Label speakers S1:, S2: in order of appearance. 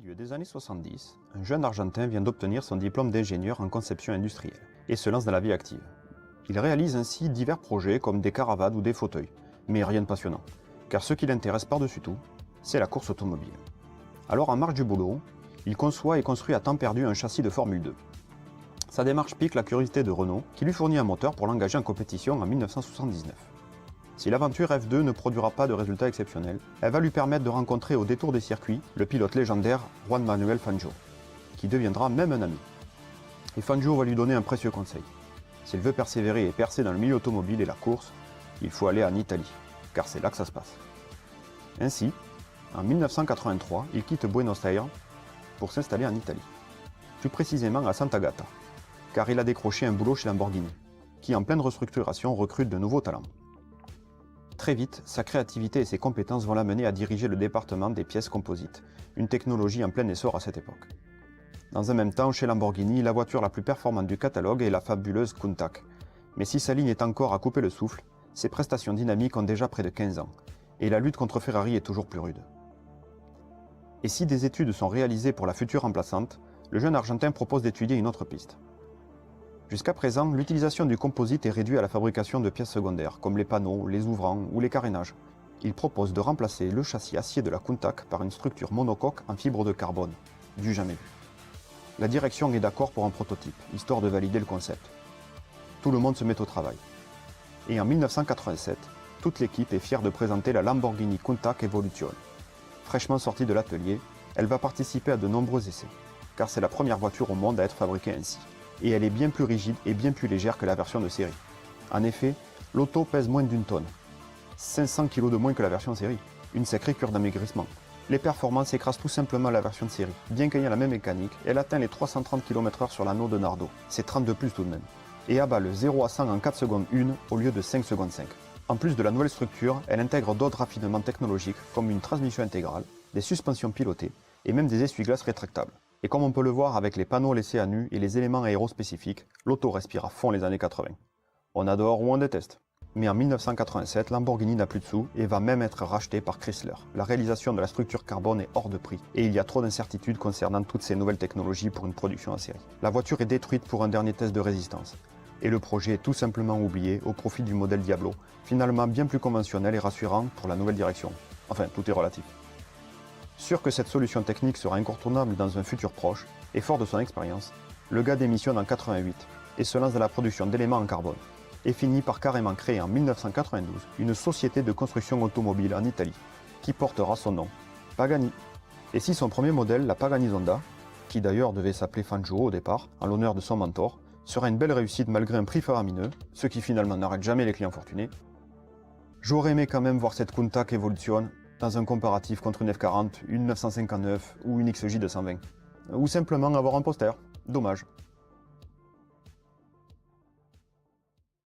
S1: milieu des années 70, un jeune Argentin vient d'obtenir son diplôme d'ingénieur en conception industrielle et se lance dans la vie active. Il réalise ainsi divers projets comme des caravanes ou des fauteuils, mais rien de passionnant, car ce qui l'intéresse par-dessus tout, c'est la course automobile. Alors en marge du boulot, il conçoit et construit à temps perdu un châssis de Formule 2. Sa démarche pique la curiosité de Renault, qui lui fournit un moteur pour l'engager en compétition en 1979. Si l'aventure F2 ne produira pas de résultats exceptionnels, elle va lui permettre de rencontrer au détour des circuits le pilote légendaire Juan Manuel Fangio, qui deviendra même un ami. Et Fangio va lui donner un précieux conseil. S'il veut persévérer et percer dans le milieu automobile et la course, il faut aller en Italie, car c'est là que ça se passe. Ainsi, en 1983, il quitte Buenos Aires pour s'installer en Italie, plus précisément à Sant'Agata, car il a décroché un boulot chez Lamborghini, qui en pleine restructuration recrute de nouveaux talents. Très vite, sa créativité et ses compétences vont l'amener à diriger le département des pièces composites, une technologie en plein essor à cette époque. Dans un même temps, chez Lamborghini, la voiture la plus performante du catalogue est la fabuleuse Countach. Mais si sa ligne est encore à couper le souffle, ses prestations dynamiques ont déjà près de 15 ans, et la lutte contre Ferrari est toujours plus rude. Et si des études sont réalisées pour la future remplaçante, le jeune Argentin propose d'étudier une autre piste. Jusqu'à présent, l'utilisation du composite est réduite à la fabrication de pièces secondaires, comme les panneaux, les ouvrants ou les carénages. Il propose de remplacer le châssis acier de la Countach par une structure monocoque en fibre de carbone, du jamais vu. La direction est d'accord pour un prototype, histoire de valider le concept. Tout le monde se met au travail. Et en 1987, toute l'équipe est fière de présenter la Lamborghini Countach Evolution. Fraîchement sortie de l'atelier, elle va participer à de nombreux essais, car c'est la première voiture au monde à être fabriquée ainsi. Et elle est bien plus rigide et bien plus légère que la version de série. En effet, l'auto pèse moins d'une tonne. 500 kg de moins que la version série. Une sacrée cure d'amaigrissement. Les performances écrasent tout simplement la version de série. Bien qu'ayant la même mécanique, elle atteint les 330 km/h sur l'anneau de Nardo. C'est 30 de plus tout de même. Et abat le 0 à 100 en 4 secondes 1 au lieu de 5 secondes 5. En plus de la nouvelle structure, elle intègre d'autres raffinements technologiques comme une transmission intégrale, des suspensions pilotées et même des essuie-glaces rétractables. Et comme on peut le voir avec les panneaux laissés à nu et les éléments aérospécifiques, l'auto respire à fond les années 80. On adore ou on déteste. Mais en 1987, Lamborghini n'a plus de sous et va même être racheté par Chrysler. La réalisation de la structure carbone est hors de prix et il y a trop d'incertitudes concernant toutes ces nouvelles technologies pour une production en série. La voiture est détruite pour un dernier test de résistance. Et le projet est tout simplement oublié au profit du modèle Diablo, finalement bien plus conventionnel et rassurant pour la nouvelle direction. Enfin, tout est relatif. Sûr que cette solution technique sera incontournable dans un futur proche, et fort de son expérience, le gars démissionne en 88 et se lance dans la production d'éléments en carbone, et finit par carrément créer en 1992 une société de construction automobile en Italie, qui portera son nom, Pagani. Et si son premier modèle, la Pagani Zonda, qui d'ailleurs devait s'appeler Fangio au départ, en l'honneur de son mentor, sera une belle réussite malgré un prix faramineux, ce qui finalement n'arrête jamais les clients fortunés, j'aurais aimé quand même voir cette Countach Evolution dans un comparatif contre une F40, une 959 ou une XJ 220. Ou simplement avoir un poster. Dommage.